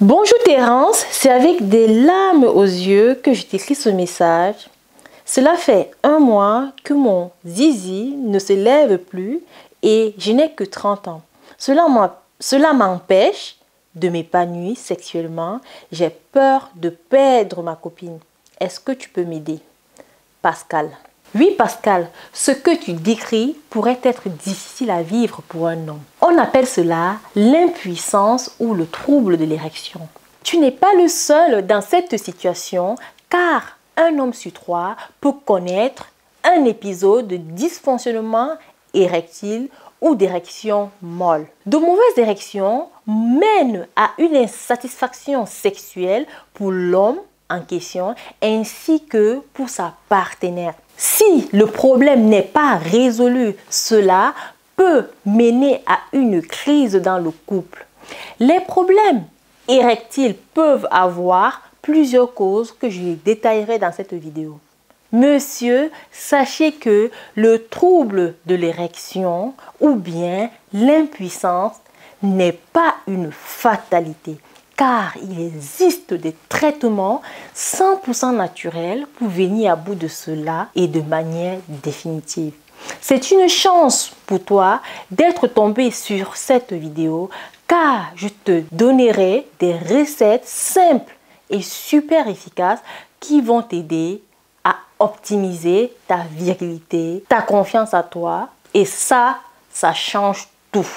Bonjour Thérence, c'est avec des larmes aux yeux que je t'écris ce message. Cela fait 1 mois que mon zizi ne se lève plus et je n'ai que 30 ans. Cela m'empêche de m'épanouir sexuellement. J'ai peur de perdre ma copine. Est-ce que tu peux m'aider? Pascal. Oui Pascal, ce que tu décris pourrait être difficile à vivre pour un homme. On appelle cela l'impuissance ou le trouble de l'érection. Tu n'es pas le seul dans cette situation car un homme sur 3 peut connaître un épisode de dysfonctionnement érectile ou d'érection molle. De mauvaises érections mènent à une insatisfaction sexuelle pour l'homme en question ainsi que pour sa partenaire. Si le problème n'est pas résolu, cela peut mener à une crise dans le couple. Les problèmes érectiles peuvent avoir plusieurs causes que je détaillerai dans cette vidéo. Monsieur, sachez que le trouble de l'érection ou bien l'impuissance n'est pas une fatalité, car il existe des traitements 100% naturels pour venir à bout de cela et de manière définitive. C'est une chance pour toi d'être tombé sur cette vidéo car je te donnerai des recettes simples et super efficaces qui vont t'aider à optimiser ta virilité, ta confiance à toi et ça change tout.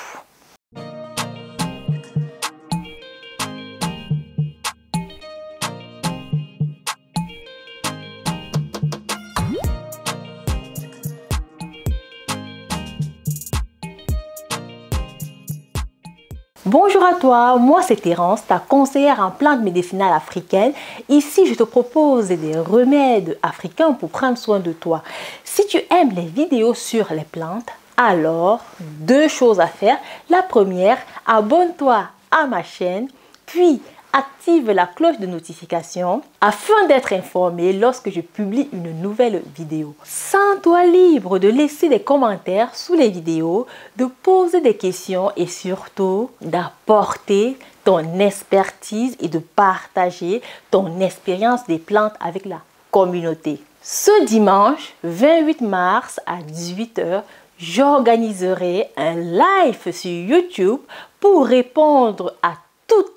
Bonjour à toi, moi c'est Thérence, ta conseillère en plantes médicinales africaines. Ici, je te propose des remèdes africains pour prendre soin de toi. Si tu aimes les vidéos sur les plantes, alors 2 choses à faire. La première, abonne-toi à ma chaîne, puis active la cloche de notification afin d'être informé lorsque je publie une nouvelle vidéo. Sens-toi libre de laisser des commentaires sous les vidéos, de poser des questions et surtout d'apporter ton expertise et de partager ton expérience des plantes avec la communauté. Ce dimanche 28 mars à 18 h, j'organiserai un live sur YouTube pour répondre à toutes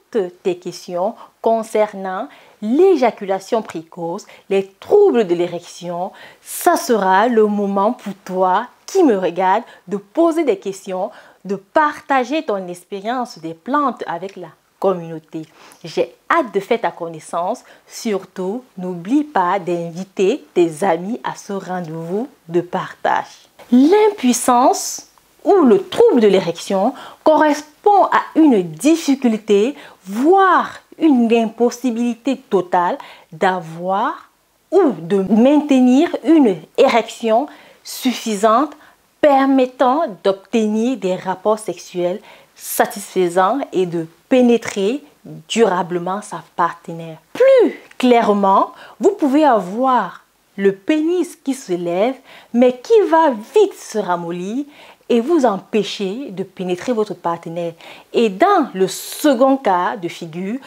tes questions concernant l'éjaculation précoce, les troubles de l'érection. Ça sera le moment pour toi qui me regarde de poser des questions, de partager ton expérience des plantes avec la communauté. J'ai hâte de faire ta connaissance. Surtout, n'oublie pas d'inviter tes amis à ce rendez-vous de partage. L'impuissance ou le trouble de l'érection correspond à une difficulté, voire une impossibilité totale d'avoir ou de maintenir une érection suffisante permettant d'obtenir des rapports sexuels satisfaisants et de pénétrer durablement sa partenaire. Plus clairement, vous pouvez avoir le pénis qui se lève mais qui va vite se ramollir et vous empêcher de pénétrer votre partenaire. Et dans le second cas de figure,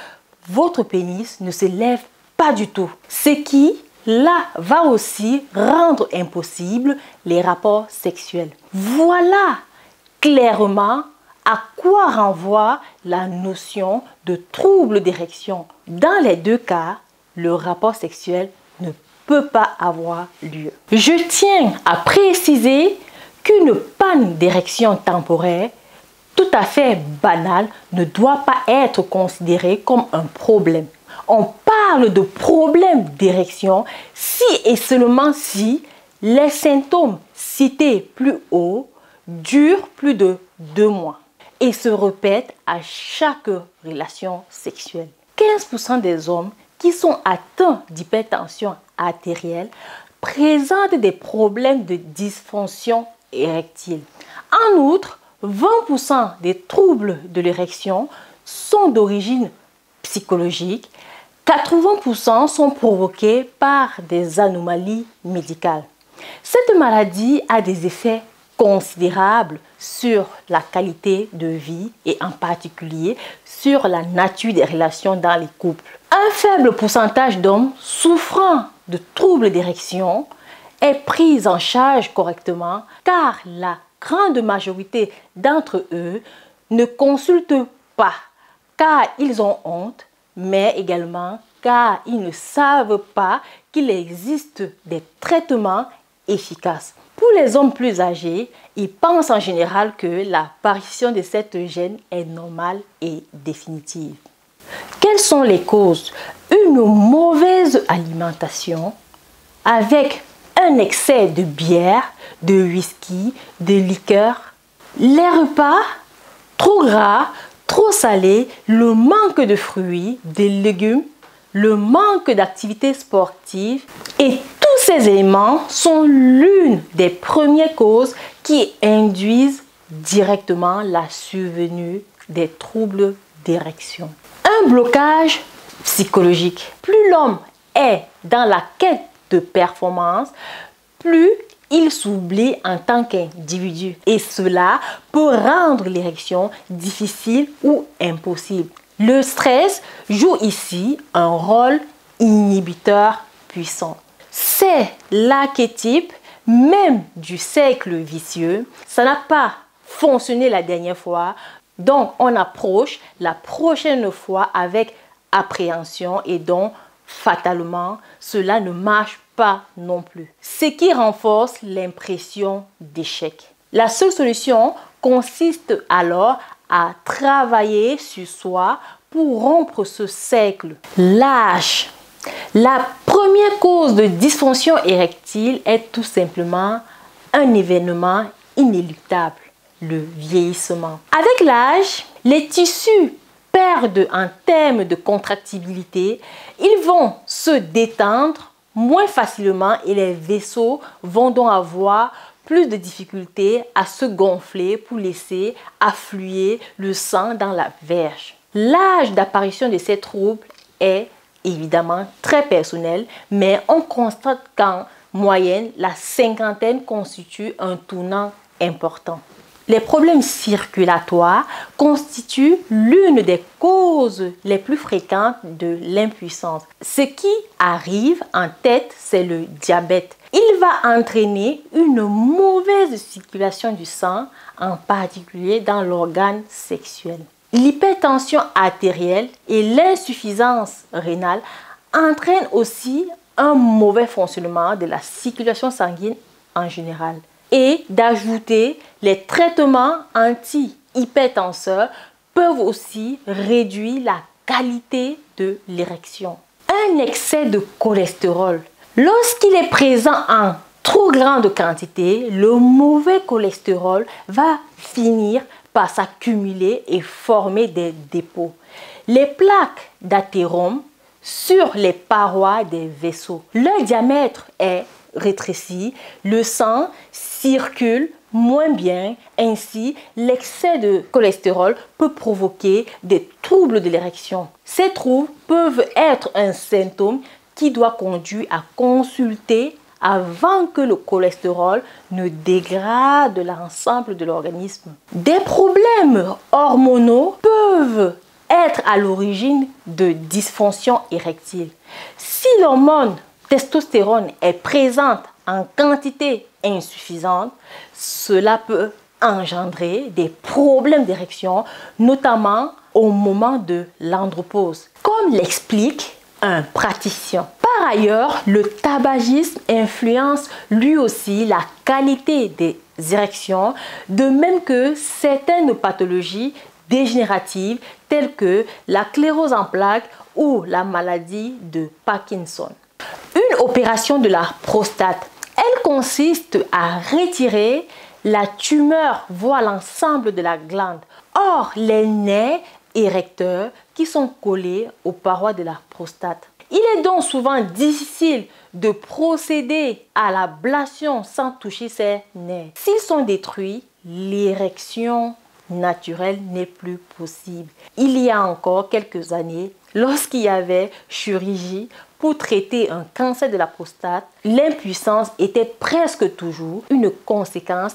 votre pénis ne se lève pas du tout. Ce qui, là, va aussi rendre impossible les rapports sexuels. Voilà clairement à quoi renvoie la notion de trouble d'érection. Dans les 2 cas, le rapport sexuel ne peut pas avoir lieu. Je tiens à préciser qu'une panne d'érection temporaire tout à fait banale ne doit pas être considérée comme un problème. On parle de problème d'érection si et seulement si les symptômes cités plus haut durent plus de 2 mois et se répètent à chaque relation sexuelle. 15% des hommes qui sont atteints d'hypertension artérielle présentent des problèmes de dysfonction érectile. En outre, 20% des troubles de l'érection sont d'origine psychologique, 80% sont provoqués par des anomalies médicales. Cette maladie a des effets considérable sur la qualité de vie et en particulier sur la nature des relations dans les couples. Un faible pourcentage d'hommes souffrant de troubles d'érection est pris en charge correctement car la grande majorité d'entre eux ne consultent pas car ils ont honte, mais également car ils ne savent pas qu'il existe des traitements efficaces. Pour les hommes plus âgés, ils pensent en général que l'apparition de cette gêne est normale et définitive. Quelles sont les causes? Une mauvaise alimentation avec un excès de bière, de whisky, de liqueur, les repas trop gras, trop salés, le manque de fruits, de légumes, le manque d'activités sportives et tous ces éléments sont l'une des premières causes qui induisent directement la survenue des troubles d'érection. Un blocage psychologique. Plus l'homme est dans la quête de performance, plus il s'oublie en tant qu'individu. Et cela peut rendre l'érection difficile ou impossible. Le stress joue ici un rôle inhibiteur puissant. C'est l'archétype même du cercle vicieux. Ça n'a pas fonctionné la dernière fois, donc on approche la prochaine fois avec appréhension et donc fatalement cela ne marche pas non plus. Ce qui renforce l'impression d'échec. La seule solution consiste alors à travailler sur soi pour rompre ce cercle. L'âge. La première cause de dysfonction érectile est tout simplement un événement inéluctable, le vieillissement. Avec l'âge, les tissus perdent en termes de contractibilité, ils vont se détendre moins facilement et les vaisseaux vont donc avoir plus de difficultés à se gonfler pour laisser affluer le sang dans la verge. L'âge d'apparition de ces troubles est évidemment très personnel, mais on constate qu'en moyenne, la cinquantaine constitue un tournant important. Les problèmes circulatoires constituent l'une des causes les plus fréquentes de l'impuissance. Ce qui arrive en tête, c'est le diabète. Il va entraîner une mauvaise circulation du sang, en particulier dans l'organe sexuel. L'hypertension artérielle et l'insuffisance rénale entraînent aussi un mauvais fonctionnement de la circulation sanguine en général. Et d'ajouter les traitements anti-hypertenseurs peuvent aussi réduire la qualité de l'érection. Un excès de cholestérol. Lorsqu'il est présent en trop grande quantité, le mauvais cholestérol va finir par s'accumuler et former des dépôts. Les plaques d'athérome sur les parois des vaisseaux. Leur diamètre est rétréci, le sang circule moins bien, ainsi l'excès de cholestérol peut provoquer des troubles de l'érection. Ces troubles peuvent être un symptôme qui doit conduire à consulter avant que le cholestérol ne dégrade l'ensemble de l'organisme. Des problèmes hormonaux peuvent être à l'origine de dysfonction érectile. Si l'hormone testostérone est présente en quantité insuffisante, cela peut engendrer des problèmes d'érection, notamment au moment de l'andropause, comme l'explique un praticien. Par ailleurs, le tabagisme influence lui aussi la qualité des érections, de même que certaines pathologies dégénératives telles que la sclérose en plaques ou la maladie de Parkinson. Une opération de la prostate, elle consiste à retirer la tumeur, voire l'ensemble de la glande. Or, les nerfs érecteurs qui sont collés aux parois de la prostate. Il est donc souvent difficile de procéder à l'ablation sans toucher ces nerfs. S'ils sont détruits, l'érection naturelle n'est plus possible. Il y a encore quelques années, lorsqu'il y avait chirurgie pour traiter un cancer de la prostate, l'impuissance était presque toujours une conséquence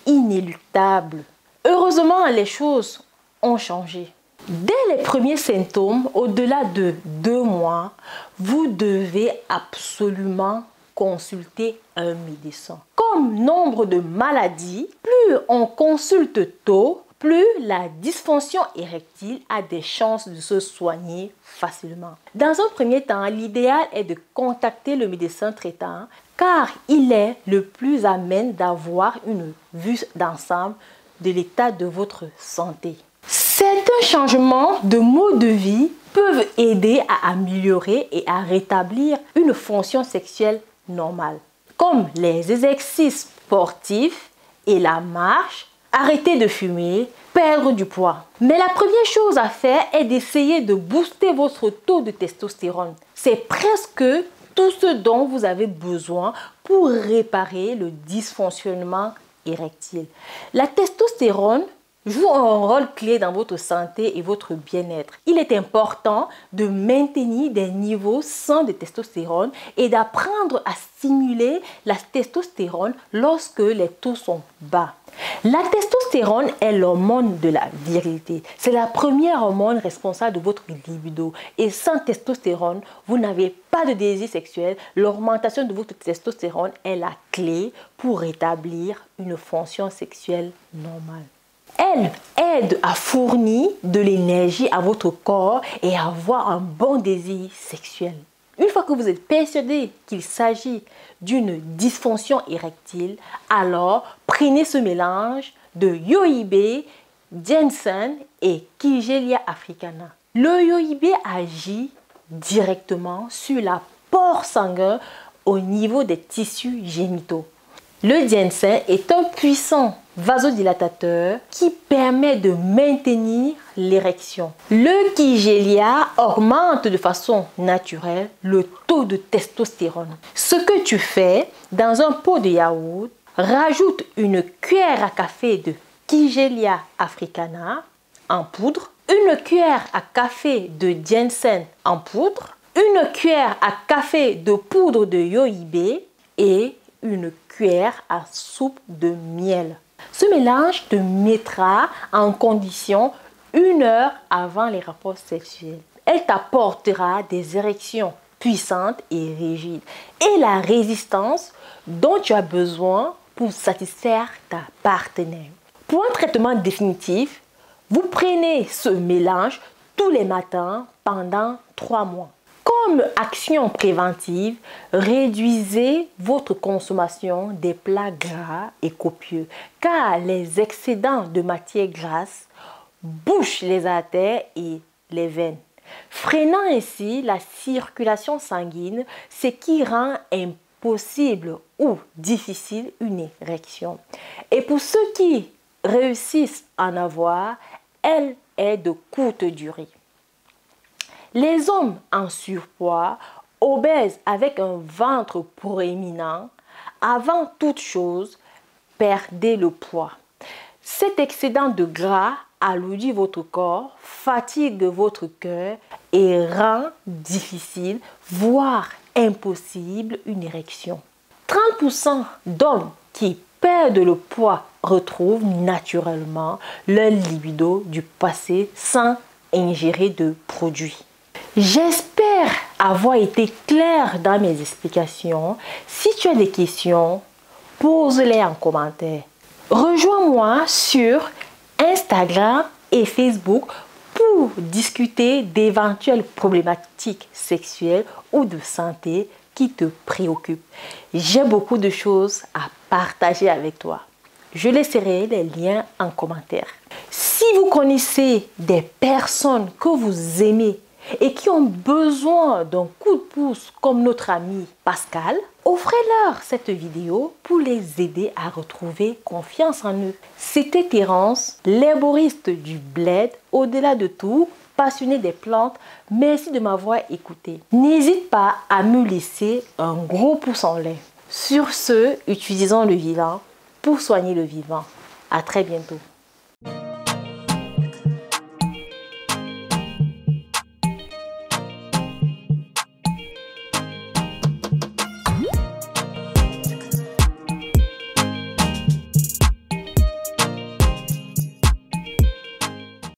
inéluctable. Heureusement, les choses ont changé. Dès les premiers symptômes, au-delà de 2 mois, vous devez absolument consulter un médecin. Comme nombre de maladies, plus on consulte tôt, plus la dysfonction érectile a des chances de se soigner facilement. Dans un premier temps, l'idéal est de contacter le médecin traitant car il est le plus à même d'avoir une vue d'ensemble de l'état de votre santé. Certains changements de mode de vie peuvent aider à améliorer et à rétablir une fonction sexuelle normale, comme les exercices sportifs et la marche, arrêter de fumer, perdre du poids. Mais la première chose à faire est d'essayer de booster votre taux de testostérone. C'est presque tout ce dont vous avez besoin pour réparer le dysfonctionnement érectile. La testostérone joue un rôle clé dans votre santé et votre bien-être. Il est important de maintenir des niveaux sains de testostérone et d'apprendre à stimuler la testostérone lorsque les taux sont bas. La testostérone est l'hormone de la virilité. C'est la première hormone responsable de votre libido. Et sans testostérone, vous n'avez pas de désir sexuel. L'augmentation de votre testostérone est la clé pour rétablir une fonction sexuelle normale. Elle aide à fournir de l'énergie à votre corps et à avoir un bon désir sexuel. Une fois que vous êtes persuadé qu'il s'agit d'une dysfonction érectile, alors prenez ce mélange de yohibé, ginseng et Kigelia africana. Le yohibé agit directement sur l'apport sanguin au niveau des tissus génitaux. Le ginseng est un puissant vasodilatateur qui permet de maintenir l'érection. Le Kigelia augmente de façon naturelle le taux de testostérone. Ce que tu fais, dans un pot de yaourt, rajoute une cuillère à café de Kigelia africana en poudre, une cuillère à café de ginseng en poudre, une cuillère à café de poudre de yohibé et une cuillère à soupe de miel. Ce mélange te mettra en condition 1 heure avant les rapports sexuels. Elle t'apportera des érections puissantes et rigides et la résistance dont tu as besoin pour satisfaire ta partenaire. Pour un traitement définitif, vous prenez ce mélange tous les matins pendant 3 mois. Comme action préventive, réduisez votre consommation des plats gras et copieux car les excédents de matière grasse bouchent les artères et les veines, freinant ainsi la circulation sanguine, ce qui rend impossible ou difficile une érection. Et pour ceux qui réussissent à en avoir, elle est de courte durée. Les hommes en surpoids, obèses avec un ventre proéminent, avant toute chose, perdez le poids. Cet excédent de gras alourdit votre corps, fatigue votre cœur et rend difficile, voire impossible, une érection. 30% d'hommes qui perdent le poids retrouvent naturellement leur libido du passé sans ingérer de produits. J'espère avoir été clair dans mes explications. Si tu as des questions, pose-les en commentaire. Rejoins-moi sur Instagram et Facebook pour discuter d'éventuelles problématiques sexuelles ou de santé qui te préoccupent. J'ai beaucoup de choses à partager avec toi. Je laisserai les liens en commentaire. Si vous connaissez des personnes que vous aimez et qui ont besoin d'un coup de pouce comme notre ami Pascal, offrez-leur cette vidéo pour les aider à retrouver confiance en eux. C'était Terence, l'herboriste du bled, au-delà de tout, passionné des plantes. Merci de m'avoir écouté. N'hésite pas à me laisser un gros pouce en l'air. Sur ce, utilisons le vivant pour soigner le vivant. À très bientôt.